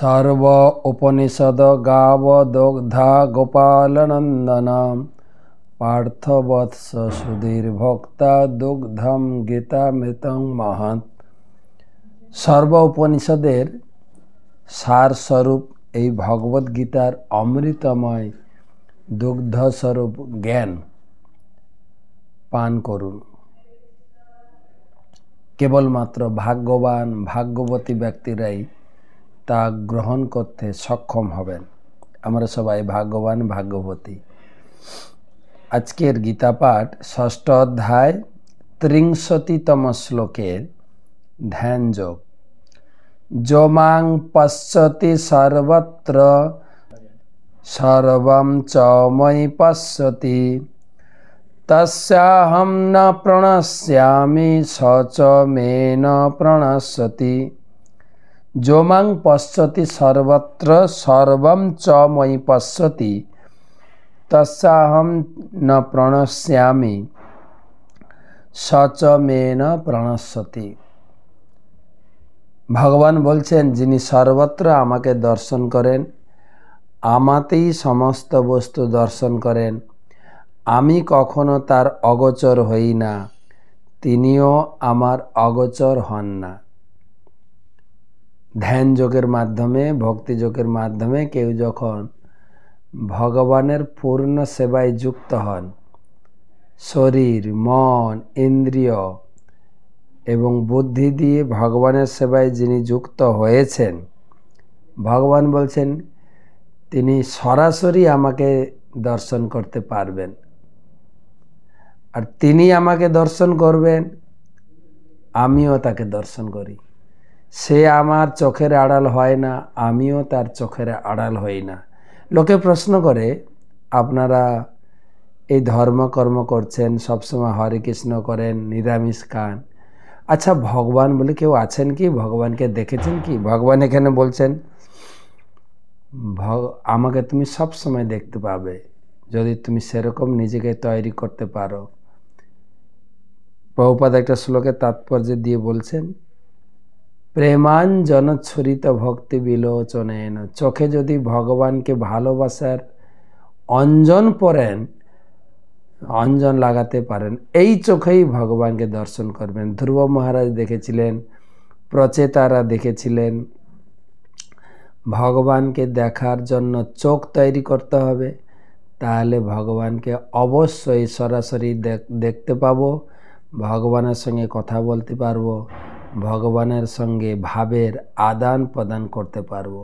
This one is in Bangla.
सर्व उपनिषद गावदोग्धा गोपालनंदना पार्थवत्स सुधीर्भक्ता दुग्धम गीतामृतं महत्। सर्व उपनिषदेर सार स्वरूप এই भगवत गीतार अमृतमय दुग्ध स्वरूप ज्ञान पान करुन। केवलमात्र भाग्यवान भाग्यवती व्यक्तिराई ता ग्रहण करते सक्षम हबेन। आमरा सबाई भाग्यवान भाग्यवती। आजकेर गीता पाठ षष्ठ अध्याय 63तम श्लोकेर ध्यान योग। जो मां पश्यति सर्वत्र सर्वं च मयि पश्यति तस्याहं न प्रणश्यामि स च मे न प्रणश्यति। जो मां पश्यति सर्वत्र सर्वं च मयि पश्यति तस्याहं न प्रणश्यामि स च मे न प्रणश्यति। भगवान बोलছেন যিনি सर्वत्र আমাকে दर्शन करें আমাতেই समस्त वस्तु दर्शन करें আমি কখনো তার অগোচর হই না তিনিও আমার অগোচর হন না। ধ্যান যোগের মাধ্যমে ভক্তি যোগের মাধ্যমে কেউ যখন ভগবানের পূর্ণ সেবায় যুক্ত হন শরীর মন ইন্দ্রিয় এবং বুদ্ধি দিয়ে ভগবানের সেবায় যিনি যুক্ত হয়েছেন ভগবান বলছেন তিনি সরাসরি আমাকে দর্শন করতে পারবেন আর তিনি আমাকে দর্শন করবেন আমিও তাকে দর্শন করি। সে আমার চোখের আড়াল হয় না আমিও তার চোখের আড়াল হই না। লোকে প্রশ্ন করে আপনারা এই ধর্মকর্ম করছেন সবসময় হরে কৃষ্ণ করেন নিরামিষ খান আচ্ছা ভগবান বলে কেউ আছেন কি ভগবানকে দেখেছেন কি? ভগবান এখানে বলছেন আমাকে তুমি সব সময় দেখতে পাবে যদি তুমি সেরকম নিজেকে তৈরি করতে পারো। প্রভুপাদ একটা শ্লোকের তাৎপর্য দিয়ে বলছেন প্রেমাঞ্জন ছুরিত ভক্তি বিলোচনেন। চোখে যদি ভগবানকে ভালোবাসার অঞ্জন পড়েন অঞ্জন লাগাতে পারেন এই চোখেই ভগবানকে দর্শন করবেন। ধ্রুব মহারাজ দেখেছিলেন প্রচেতারা দেখেছিলেন ভগবানকে দেখার জন্য চোখ তৈরি করতে হবে তাহলে ভগবানকে অবশ্যই সরাসরি দেখতে পাবো ভগবানের সঙ্গে কথা বলতে পারবো ভগবানের সঙ্গে ভাবের আদান প্রদান করতে পারবো।